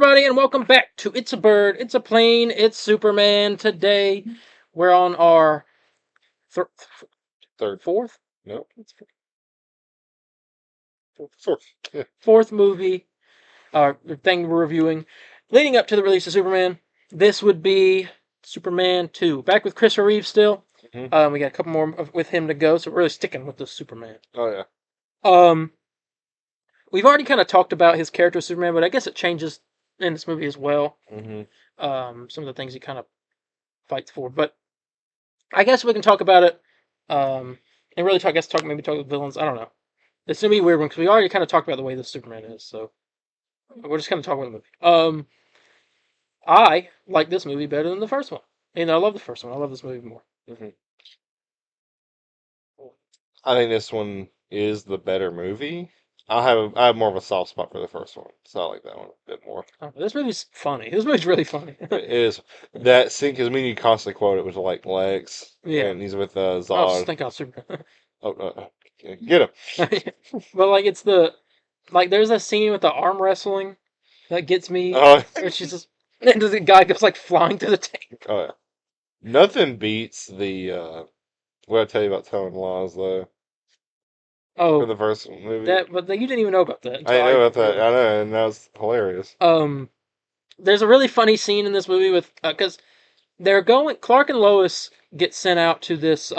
everybody, and welcome back to It's a Bird, It's a Plane, It's Superman. Today, we're on our thir- Third. fourth? No. It's Fourth. Yeah. fourth movie thing we're reviewing, leading up to the release of Superman. This would be Superman 2. Back with Christopher Reeve still. Mm-hmm. We got a couple more with him to go, so we're really sticking with the Superman. Oh yeah. Um, we've already kind of talked about his character of Superman, but I guess it changes in this movie as well. Mm-hmm. Some of the things he kind of fights for, but I guess we can talk about it, and really talk. I guess talk maybe talk about villains. I don't know. It's gonna be a weird one because we already kind of talked about the way the Superman is, so we're just gonna talk about the movie. I like this movie better than the first one, and I love the first one. I love this movie more. Mm-hmm. I think this one is the better movie. I have more of a soft spot for the first one, so I like that one a bit more. This movie's funny. This movie's really funny. It is that scene because me and you constantly quote it was like Lex, Yeah, and he's with I was just Zod. thinking of Superman, Oh, get him! but like it's the like there's that scene with the arm wrestling that gets me, Oh, where she's just and the guy goes like flying through the tank. oh yeah. Nothing beats the what I tell you about telling lies though for Oh, the first movie. but you didn't even know about that I until didn't I know about that. realized. I know, and that was hilarious. There's a really funny scene in this movie with because they're going. Clark and Lois get sent out to this.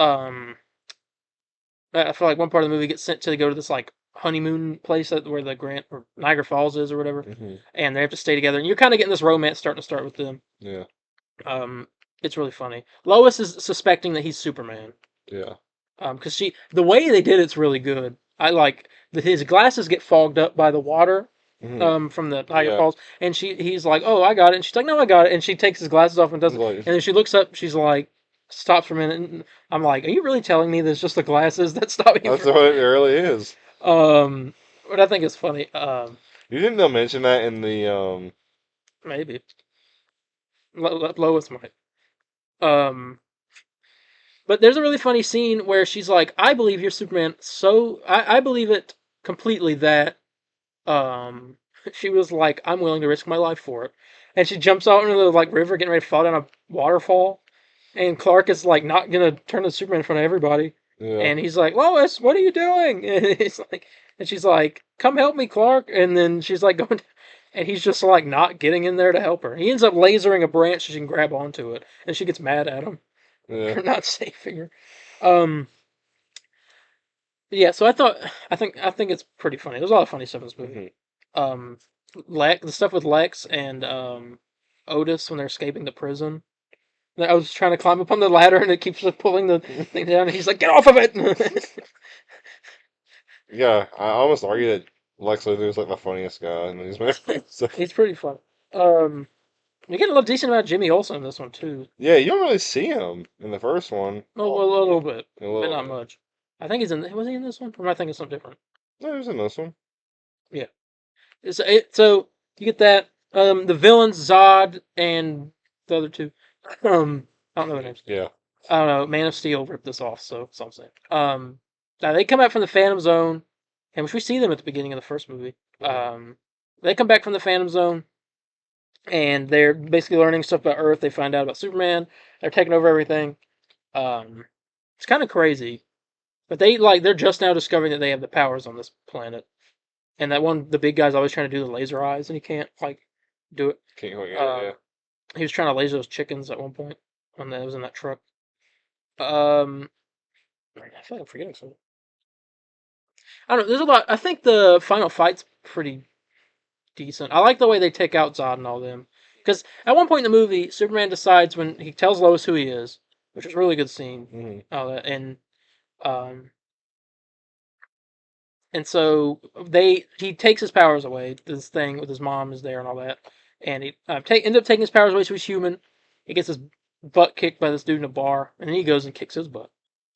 I feel like one part of the movie gets sent to go to this like honeymoon place where the Grant or Niagara Falls is or whatever, Hmm. and they have to stay together. And you're kind of getting this romance starting to start with them. Yeah, Um, it's really funny. Lois is suspecting that he's Superman. yeah. Because the way they did it's really good. I like his glasses get fogged up by the water, Hmm. from the Niagara Yeah. Falls, and he's like, "Oh, I got it," and she's like, "No, I got it," and she takes his glasses off and does it, Like, and then she looks up, she's like, stops for a minute, and I'm like, "Are you really telling me there's just the glasses that stop you that's from?" what it really is. What I think is funny. You think they'll mention that in the Maybe Lois might. Um, but there's a really funny scene where she's like, "I believe you're Superman," so I believe it completely that Um, she was like, "I'm willing to risk my life for it," and she jumps out into the like river, getting ready to fall down a waterfall. And Clark is like not gonna turn to Superman in front of everybody, yeah. and he's like, "Lois, what are you doing?" And he's like, and she's like, "Come help me, Clark." And then she's like going, and he's just like not getting in there to help her. He ends up lasering a branch so she can grab onto it, and she gets mad at him Yeah. for not saving her. Um, yeah, so I think it's pretty funny. There's a lot of funny stuff in this movie. Hmm. um the stuff with Lex and Otis when they're escaping the prison. I was trying to climb up on the ladder and it keeps like, pulling the thing down and he's like, "Get off of it!" Yeah, I almost argue that Lex Luthor is like the funniest guy in these movies. So, He's pretty fun. Um we get a little decent amount of Jimmy Olsen in this one too. yeah, you don't really see him in the first one. A little bit, A but little not bit. much. I think he's in. Was he in this one? Or am I thinking something different? No, he's in this one. Yeah. So you get that. The villains Zod and the other two. I don't know their names. Yeah. I don't know. Man of Steel ripped this off, so that's all I'm saying. Now they come out from the Phantom Zone, and which we see them at the beginning of the first movie. They come back from the Phantom Zone, and they're basically learning stuff about Earth. They find out about Superman. They're taking over everything. Um, it's kind of crazy, but they're just now discovering that they have the powers on this planet. And that one, the big guy's always trying to do the laser eyes, and he can't like do it. Can't quite get Uh, it. he was trying to laser those chickens at one point when that was in that truck. Um, I feel like I'm forgetting something. I don't know. There's a lot. I think the final fight's pretty decent. I like the way they take out Zod and all them. Because at one point in the movie, Superman decides when he tells Lois who he is, which is a really good scene. Yeah. Hmm. All that um, and so he takes his powers away. This thing with his mom is there and all that, and he ends up taking his powers away so he's human. He gets his butt kicked by this dude in a bar, and then he goes and kicks his butt,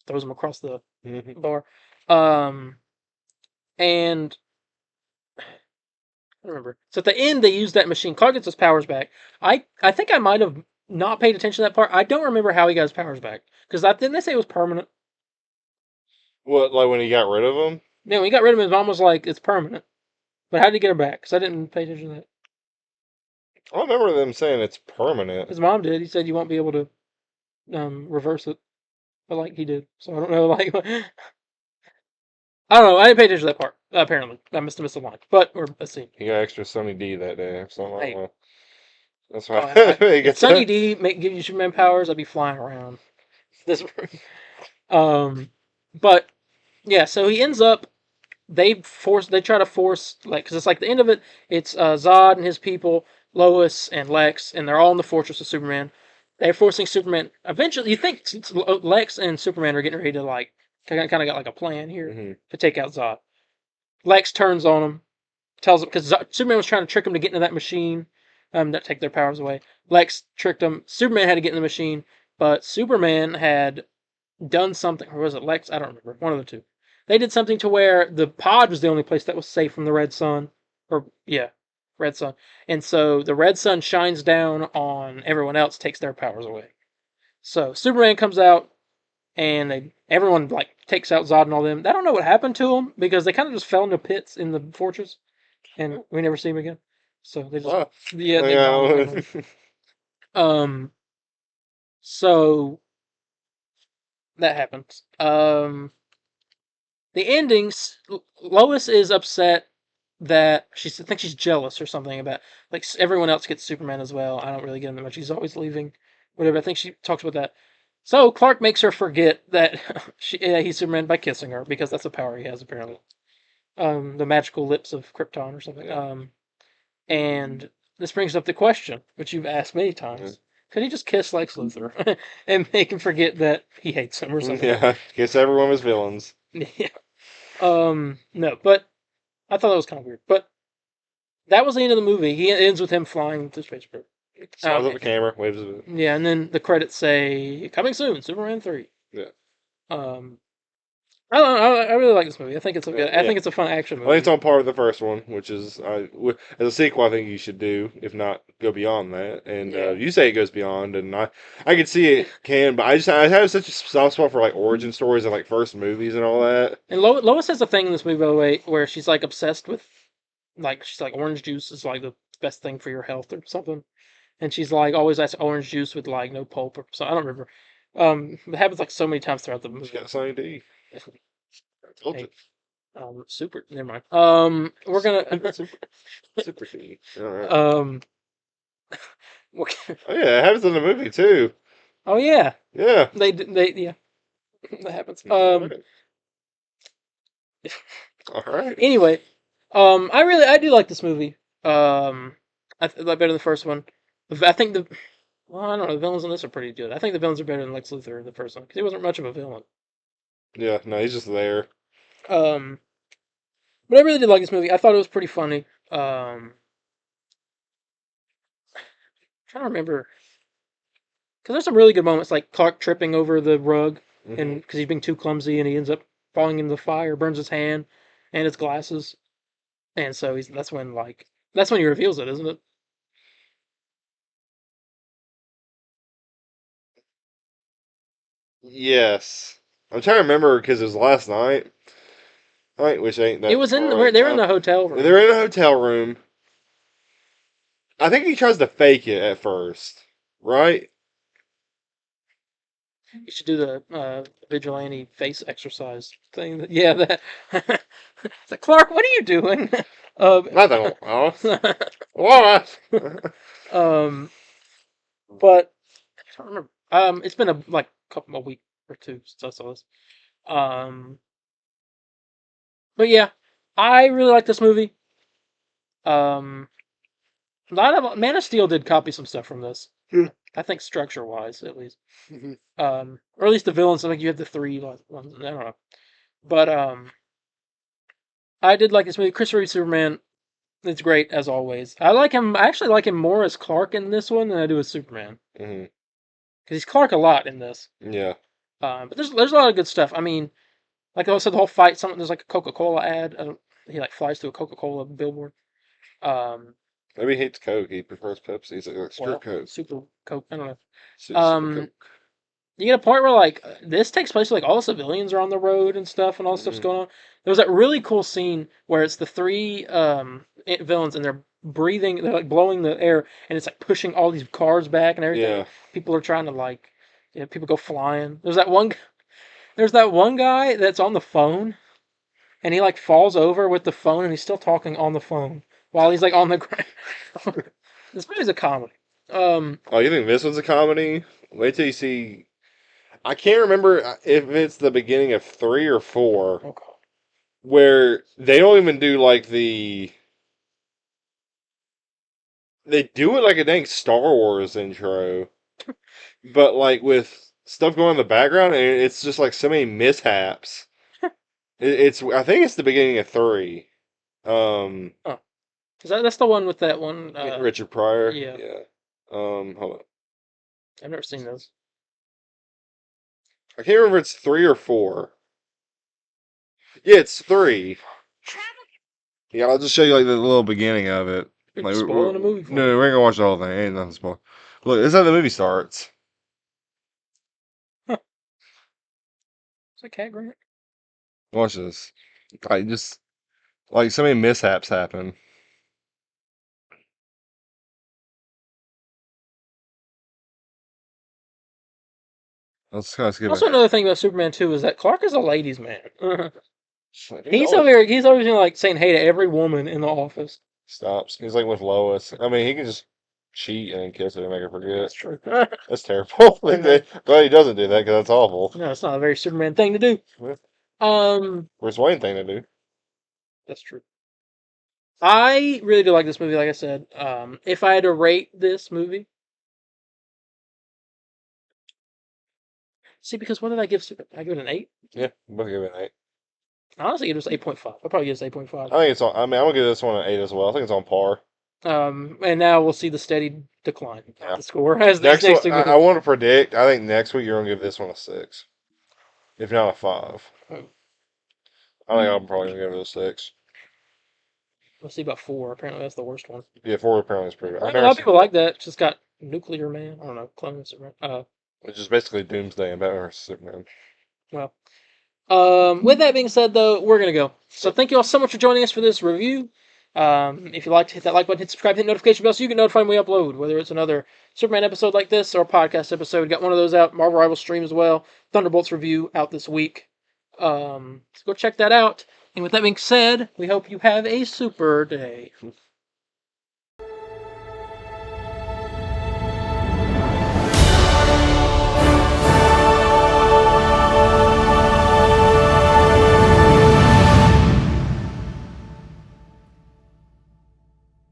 throws him across the Hmm. bar. Um, and I don't remember. So at the end, they use that machine. Clark gets his powers back. I think I might have not paid attention to that part. I don't remember how he got his powers back because didn't they say it was permanent? What, like when he got rid of him? No, when he got rid of him, his mom was like, "It's permanent." But how did he get her back? Because I didn't pay attention to that. I remember them saying it's permanent. His mom did. He said you won't be able to reverse it, but like he did. So I don't know. Like I don't know. I didn't pay attention to that part. Apparently, I must have missed a line, but or a scene. He got extra Sunny D that day or something. I don't Hey, know. That's oh, why he if gets Sunny that. D give you Superman powers, I'd be flying around this room. But yeah, so he ends up. They try to force like because it's like the end of it. It's Zod and his people, Lois and Lex, and they're all in the fortress of Superman. They're forcing Superman. Eventually, you think Lex and Superman are getting ready to like kind of got like a plan here Hmm. to take out Zod. Lex turns on him, tells him because Superman was trying to trick him to get into that machine, that take their powers away. Lex tricked him. Superman had to get in the machine, but Superman had done something, or was it Lex? I don't remember. One of the two. They did something to where the pod was the only place that was safe from the red sun, or yeah, red sun, and so the red sun shines down on everyone else, takes their powers away. So Superman comes out, and everyone like takes out Zod and all them. I don't know what happened to them because they kind of just fell into pits in the fortress, and we never see them again. So they just Oh, yeah they gone yeah. apparently. So that happens. The endings. Lois is upset that she thinks she's jealous or something about like everyone else gets Superman as well. I don't really get him that much. He's always leaving, whatever. I think she talks about that. So Clark makes her forget that he's Superman by kissing her because that's a power he has apparently. The magical lips of Krypton or something. Yeah. And this brings up the question, which you've asked many times: could he just kiss Lex Luthor and make him forget that he hates him or something? Yeah. Guess everyone was villains. Yeah. No, but I thought that was kind of weird. But that was the end of the movie. He ends with him flying through space. Smiles at the camera, waves at it. Yeah, and then the credits say "Coming soon, Superman 3." Yeah. Um, I don't know. I really like this movie. I think it's a good. I Yeah. think it's a fun action I think it's movie. on par with the first one, which is as a sequel. I think you should do, if not go beyond that. And Yeah. you say it goes beyond, and I can see it can, but I have such a soft spot for like origin stories and like first movies and all that. And Lois has a thing in this movie, by the way, where she's like obsessed with, like she's like orange juice is like the best thing for your health or something, and she's like always likes orange juice with like no pulp or so. I don't remember. It happens like so many times throughout the She movie. got Sunny D. I told you. Hey, super. Never mind. We're gonna. Super, super D. All right. um. Oh yeah, it happens in the movie too. Oh yeah, Yeah. they yeah, that happens. All right. Anyway, I do like this movie. I like better than the first one. I think well, I don't know. The villains in this are pretty good. I think the villains are better than Lex Luthor in the first one because he wasn't much of a villain. Yeah. No, he's just there. Um, but I really did like this movie. I thought it was pretty funny. Trying to remember because there's some really good moments like Clark tripping over the rug Hmm. and because he's being too clumsy and he ends up falling into the fire, burns his hand and his glasses, and so that's when he reveals it, isn't it? Yes. I'm trying to remember because it was last night. Which ain't It that was in far where in they were in time. the hotel room. They're in a hotel room. I think he tries to fake it at first, right? You should do the vigilante face exercise thing. Yeah, that. It's like, Clark, what are you doing? Nothing else. What? um, but I don't remember. It's been a week or two since I saw this. Um, but yeah, I really like this movie. Um, a lot of Man of Steel did copy some stuff from this. Hmm. I think structure wise, at least. Mhm. Or at least the villains. I think you had the three ones. I don't know, but I did like this movie. Christopher Reeve Superman. It's great as always. I like him. I actually like him more as Clark in this one than I do as Superman Mhm. because he's Clark a lot in this. Yeah. But there's a lot of good stuff. I mean, like I said, the whole fight. There's like a Coca-Cola ad. He like flies through a Coca-Cola billboard. Um, Maybe he hates Coke. He prefers Pepsi. He's like, screw well, Coke. Super Coke. I don't know. Super Coke. You get a point where like this takes place like all the civilians are on the road and stuff, and all stuff's Mhm. going on. There was that really cool scene where it's the three villains and breathing, they're like blowing the air, and it's like pushing all these cars back and everything. Yeah. People are trying to like, people go flying. There's that one guy that's on the phone, and he like falls over with the phone, and he's still talking on the phone while he's like on the ground. This movie's a comedy. Oh, you think this one's a comedy? Wait till you see. I can't remember if it's the beginning of 3 or 4, Okay. where they don't even do like the. They do it like a dang Star Wars intro, but like with stuff going in the background, and it's just like so many mishaps. It's I think it's the beginning of 3. Um, Oh, that's the one with that one? Richard Pryor. Yeah. Yeah. Hold on. I've never seen those. I can't remember if it's 3 or 4. Yeah, it's 3. Yeah, I'll just show you like the little beginning of it. You're Like, spoiling a movie for me. no, we ain't gonna watch the whole thing. Ain't nothing spoiled. Look, this is how the movie starts. It's a cat grant. Watch this. I just like so many mishaps happen. Let's kind of skip Also, ahead. another thing about Superman 2 is that Clark is a ladies' man. He's always over here. He's always like saying hey to every woman in the office. stops. He's like with Lois. I mean, he can just cheat and kiss her and make her forget. That's true. That's terrible. But he doesn't do that because that's awful. No, it's not a very Superman thing to do. Yeah. Bruce Wayne thing to do. That's true. I really do like this movie. Like I said, if I had to rate this movie, see, because what did I give Superman? I give it an 8. Yeah, both give it an 8. I honestly give it 8.5. I'll probably give it 8.5. I think it's on. I mean, I'm gonna give this one an 8 as well. I think it's on par. And now we'll see the steady decline Yeah. of the score as Next next one, two I want to predict. I think next week you're gonna give this one a 6, if not a 5. Oh. I think I'm probably gonna give it a 6. We'll see about 4. Apparently, that's the worst one. Yeah, 4 apparently is pretty good. A lot of people like that. It's just got Nuclear Man. I don't know, clones. It's just basically Doomsday and Batman vs Superman. Well, with that being said, though, we're gonna go. So thank you all so much for joining us for this review. If you liked, hit that like button, hit subscribe, hit notification bell so you get notified when we upload, whether it's another Superman episode like this or a podcast episode. Got one of those out. Marvel Rivals stream as well. Thunderbolts review out this week. So go check that out. And with that being said, we hope you have a super day.